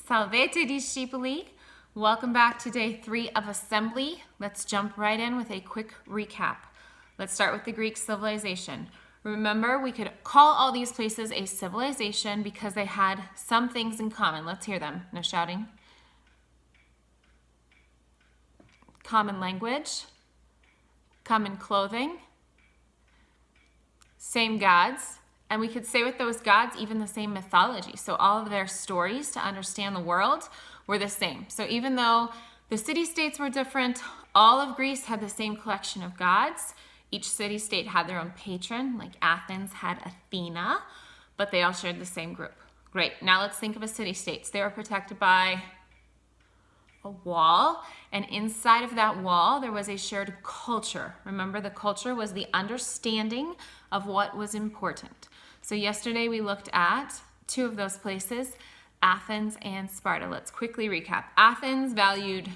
Salvete discepoli. Welcome back to day 3 of Assembly. Let's jump right in with a quick recap. Let's start with the Greek civilization. Remember, we could call all these places a civilization because they had some things in common. Let's hear them. No shouting. Common language, common clothing, same gods, and we could say with those gods even the same mythology. So all of their stories to understand the world were the same. So even though the city-states were different, all of Greece had the same collection of gods. Each city-state had their own patron, like Athens had Athena, but they all shared the same group. Great. Now let's think of a city-states. They were protected by a wall, and inside of that wall there was a shared culture. Remember, the culture was the understanding of what was important. So yesterday we looked at 2 of those places, Athens and Sparta. Let's quickly recap. Athens valued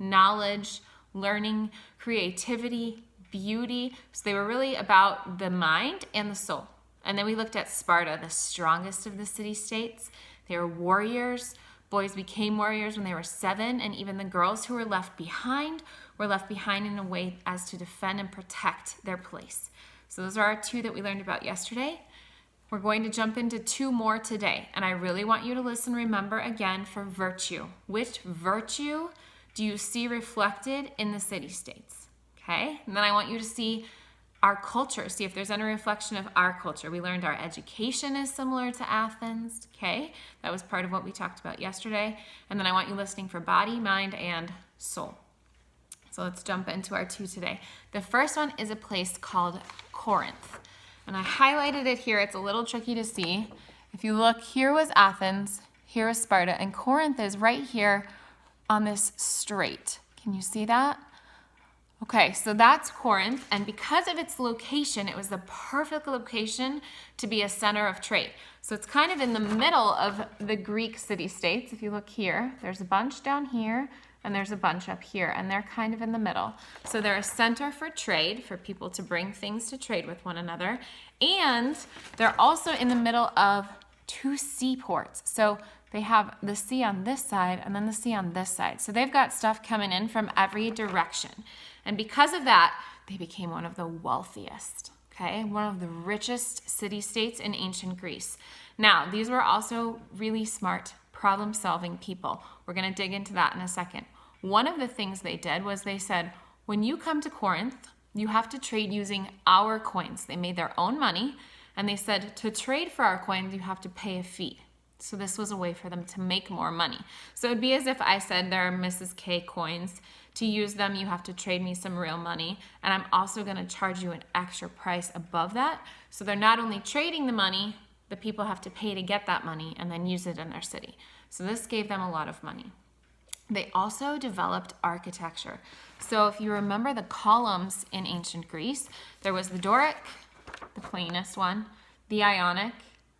knowledge, learning, creativity, beauty. So they were really about the mind and the soul. And then we looked at Sparta, the strongest of the city-states. They were warriors. Boys became warriors when they were 7, and even the girls who were left behind in a way as to defend and protect their place. So those are our 2 that we learned about yesterday. We're going to jump into 2 more today, and I really want you to listen, remember again, for virtue. Which virtue do you see reflected in the city-states? Okay, and then I want you to see our culture, see if there's any reflection of our culture. We learned our education is similar to Athens, okay? That was part of what we talked about yesterday. And then I want you listening for body, mind, and soul. So let's jump into our 2 today. The first one is a place called Corinth. And I highlighted it here. It's a little tricky to see. If you look, here was Athens, here was Sparta, and Corinth is right here on this strait. Can you see that? Okay, so that's Corinth, and because of its location, it was the perfect location to be a center of trade. So it's kind of in the middle of the Greek city-states. If you look here, there's a bunch down here, and there's a bunch up here, and they're kind of in the middle. So they're a center for trade, for people to bring things to trade with one another, and they're also in the middle of 2 seaports. So they have the sea on this side and then the sea on this side. So they've got stuff coming in from every direction. And because of that, they became one of the wealthiest, okay? One of the richest city-states in ancient Greece. Now, these were also really smart, problem-solving people. We're going to dig into that in a second. One of the things they did was they said, when you come to Corinth, you have to trade using our coins. They made their own money, and they said to trade for our coins, you have to pay a fee. So this was a way for them to make more money. So it would be as if I said there are Mrs. K coins. To use them, you have to trade me some real money, and I'm also going to charge you an extra price above that. So they're not only trading the money, the people have to pay to get that money and then use it in their city. So this gave them a lot of money. They also developed architecture. So if you remember the columns in ancient Greece, there was the Doric, the plainest one, the Ionic,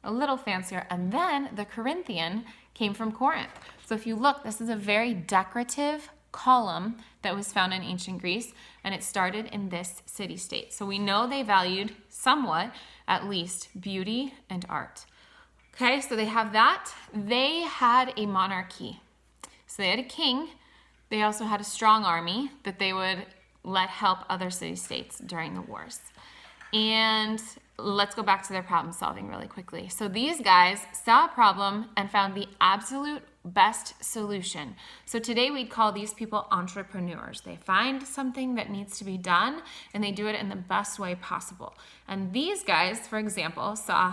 a little fancier, and then the Corinthian came from Corinth. So if you look, this is a very decorative column that was found in ancient Greece, and it started in this city-state. So we know they valued somewhat, at least, beauty and art. Okay, so they have that. They had a monarchy. So they had a king. They also had a strong army that they would let help other city-states during the wars. And let's go back to their problem solving really quickly. So these guys saw a problem and found the absolute best solution. So today we'd call these people entrepreneurs. They find something that needs to be done and they do it in the best way possible. And these guys, for example, saw,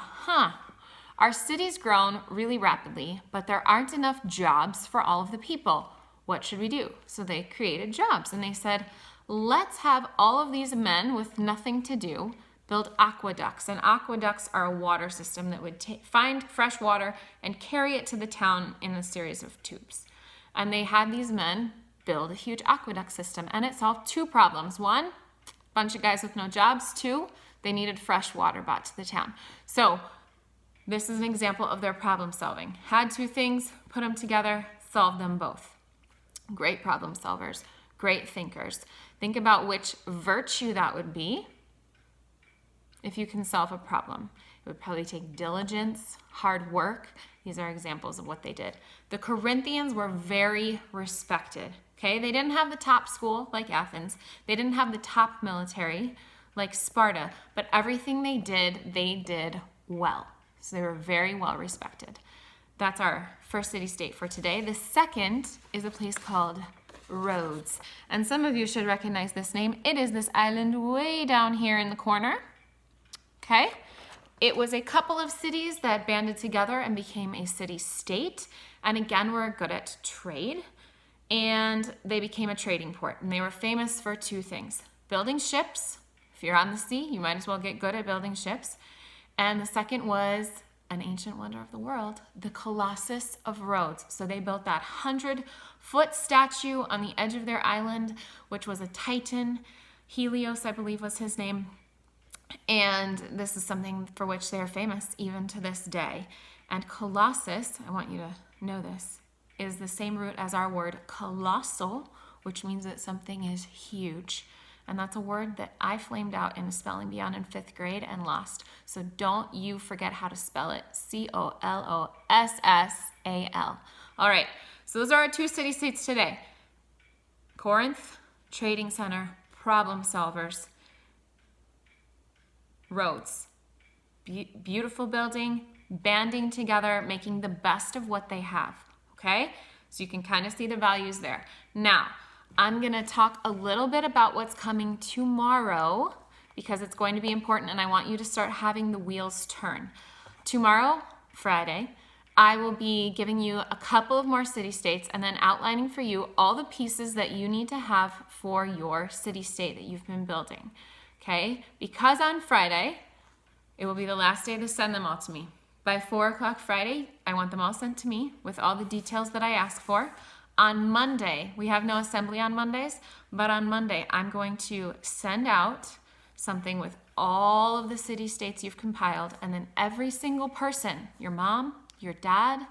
our city's grown really rapidly, but there aren't enough jobs for all of the people. What should we do? So they created jobs and they said, let's have all of these men with nothing to do build aqueducts. And aqueducts are a water system that would find fresh water and carry it to the town in a series of tubes. And they had these men build a huge aqueduct system, and it solved 2 problems. 1, bunch of guys with no jobs. 2, they needed fresh water brought to the town. So this is an example of their problem solving. Had 2 things, put them together, solved them both. Great problem solvers, great thinkers. Think about which virtue that would be if you can solve a problem. It would probably take diligence, hard work. These are examples of what they did. The Corinthians were very respected. Okay, they didn't have the top school like Athens. They didn't have the top military like Sparta, but everything they did well. So they were very well respected. That's our first city-state for today. The second is a place called Rhodes. And some of you should recognize this name. It is this island way down here in the corner. Okay? It was a couple of cities that banded together and became a city-state. And again, were good at trade. And they became a trading port. And they were famous for two things. Building ships. If you're on the sea, you might as well get good at building ships. And the second was an ancient wonder of the world, the Colossus of Rhodes. So they built that 100-foot statue on the edge of their island, which was a titan. Helios, I believe, was his name. And this is something for which they are famous even to this day. And Colossus, I want you to know this, is the same root as our word colossal, which means that something is huge. And that's a word that I flamed out in a spelling bee in 5th grade and lost. So don't you forget how to spell it. Colossal. All right, so those are our two city-states today. Corinth, trading center, problem solvers. Rhodes, beautiful building, banding together, making the best of what they have, okay? So you can kind of see the values there. Now, I'm going to talk a little bit about what's coming tomorrow because it's going to be important and I want you to start having the wheels turn. Tomorrow, Friday, I will be giving you a couple of more city-states and then outlining for you all the pieces that you need to have for your city-state that you've been building, okay? Because on Friday, it will be the last day to send them all to me. By 4 o'clock Friday, I want them all sent to me with all the details that I ask for. On Monday, we have no assembly on Mondays, but on Monday, I'm going to send out something with all of the city-states you've compiled, and then every single person, your mom, your dad,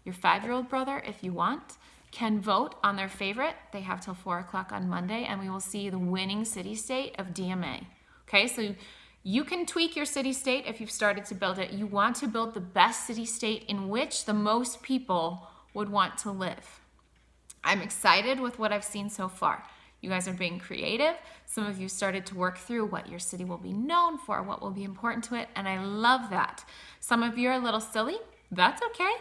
your 5-year-old brother, if you want, can vote on their favorite. They have till 4 o'clock on Monday, and we will see the winning city-state of DMA. Okay, so you can tweak your city-state if you've started to build it. You want to build the best city-state in which the most people would want to live. I'm excited with what I've seen so far. You guys are being creative. Some of you started to work through what your city will be known for, what will be important to it, and I love that. Some of you are a little silly. That's okay,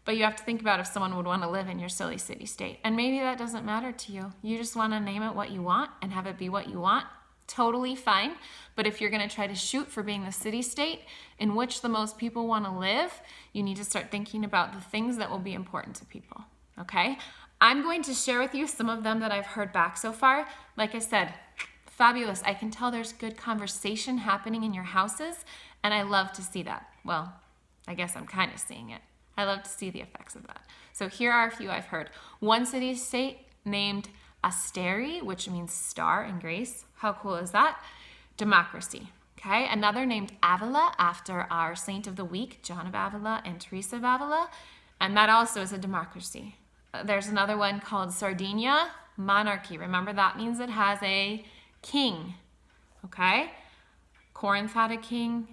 but you have to think about if someone would want to live in your silly city-state, and maybe that doesn't matter to you. You just want to name it what you want and have it be what you want. Totally fine, but if you're going to try to shoot for being the city-state in which the most people want to live, you need to start thinking about the things that will be important to people, okay? I'm going to share with you some of them that I've heard back so far. Like I said, fabulous. I can tell there's good conversation happening in your houses, and I love to see that. Well, I guess I'm kind of seeing it. I love to see the effects of that. So here are a few I've heard. One city-state named Asteri, which means star in Greece. How cool is that? Democracy. Okay, another named Avila, after our saint of the week, John of Avila and Teresa of Avila, and that also is a democracy. There's another one called Sardinia, monarchy. Remember, that means it has a king, okay? Corinth had a king,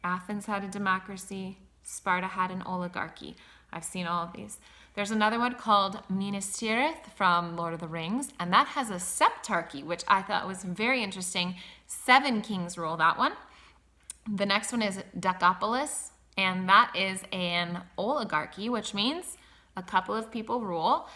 Athens had a democracy, Sparta had an oligarchy. I've seen all of these. There's another one called Minas Tirith from Lord of the Rings, and that has a septarchy, which I thought was very interesting. 7 kings rule that one. The next one is Decapolis, and that is an oligarchy, which means a couple of people rule.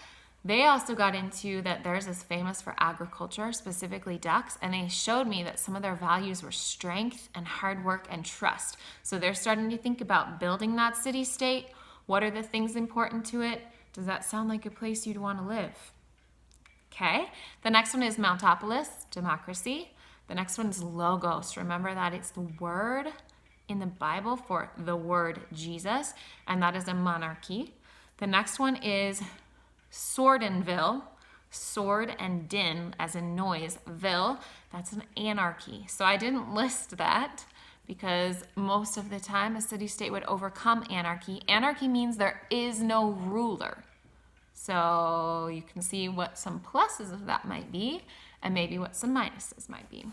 They also got into that theirs is famous for agriculture, specifically ducks, and they showed me that some of their values were strength and hard work and trust. So they're starting to think about building that city-state. What are the things important to it? Does that sound like a place you'd want to live? Okay, the next one is Mountopolis, democracy. The next one is Logos. Remember that it's the word in the Bible for the word Jesus, and that is a monarchy. The next one is Sordenville, sword and din as in noise, ville, that's an anarchy. So I didn't list that because most of the time a city-state would overcome anarchy. Anarchy means there is no ruler. So you can see what some pluses of that might be and maybe what some minuses might be.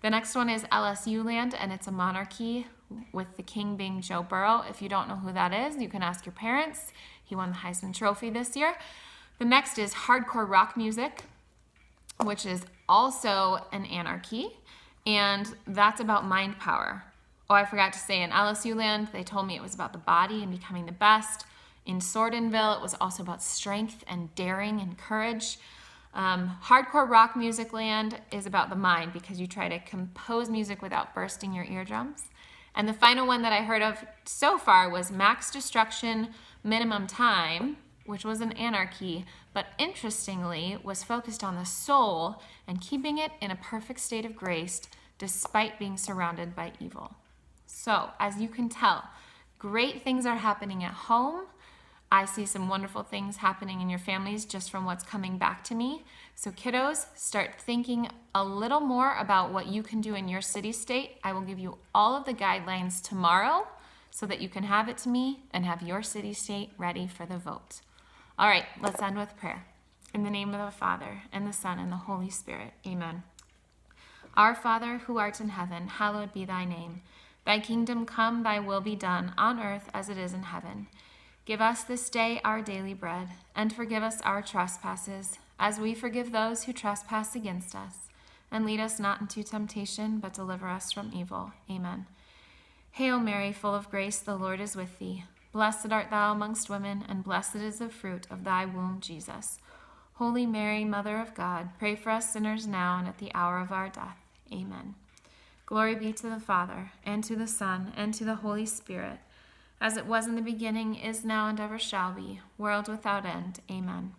The next one is LSU land, and it's a monarchy with the king being Joe Burrow. If you don't know who that is, you can ask your parents. He won the Heisman Trophy this year. The next is hardcore rock music, which is also an anarchy, and that's about mind power. Oh, I forgot to say, in LSU land, they told me it was about the body and becoming the best. In Swordonville, it was also about strength and daring and courage. Hardcore rock music land is about the mind because you try to compose music without bursting your eardrums. And the final one that I heard of so far was max destruction, minimum time, which was an anarchy, but interestingly was focused on the soul and keeping it in a perfect state of grace despite being surrounded by evil. So, as you can tell, great things are happening at home. I see some wonderful things happening in your families just from what's coming back to me. So kiddos, start thinking a little more about what you can do in your city-state. I will give you all of the guidelines tomorrow so that you can have it to me and have your city-state ready for the vote. All right, let's end with prayer. In the name of the Father, and the Son, and the Holy Spirit, amen. Our Father, who art in heaven, hallowed be thy name. Thy kingdom come, thy will be done, on earth as it is in heaven. Give us this day our daily bread, and forgive us our trespasses, as we forgive those who trespass against us. And lead us not into temptation, but deliver us from evil. Amen. Hail Mary, full of grace, the Lord is with thee. Blessed art thou amongst women, and blessed is the fruit of thy womb, Jesus. Holy Mary, Mother of God, pray for us sinners now and at the hour of our death. Amen. Glory be to the Father, and to the Son, and to the Holy Spirit, as it was in the beginning, is now, and ever shall be, world without end. Amen.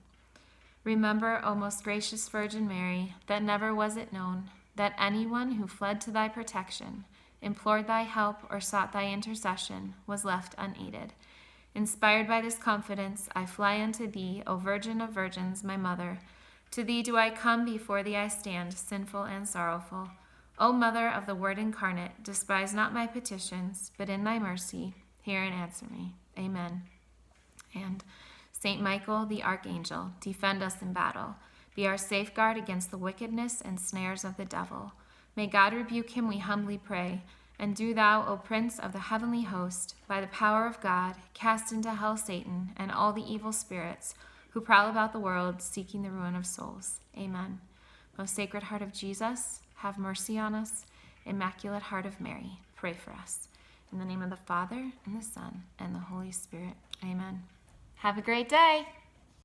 Remember, O most gracious Virgin Mary, that never was it known that anyone who fled to thy protection, implored thy help, or sought thy intercession, was left unaided. Inspired by this confidence, I fly unto thee, O Virgin of Virgins, my Mother. To thee do I come, before thee I stand, sinful and sorrowful. O Mother of the Word incarnate, despise not my petitions, but in thy mercy, hear and answer me. Amen. And Saint Michael, the Archangel, defend us in battle. Be our safeguard against the wickedness and snares of the devil. May God rebuke him, we humbly pray. And do thou, O Prince of the heavenly host, by the power of God, cast into hell Satan and all the evil spirits who prowl about the world, seeking the ruin of souls. Amen. Most Sacred Heart of Jesus, have mercy on us. Immaculate Heart of Mary, pray for us. In the name of the Father, and the Son, and the Holy Spirit. Amen. Have a great day.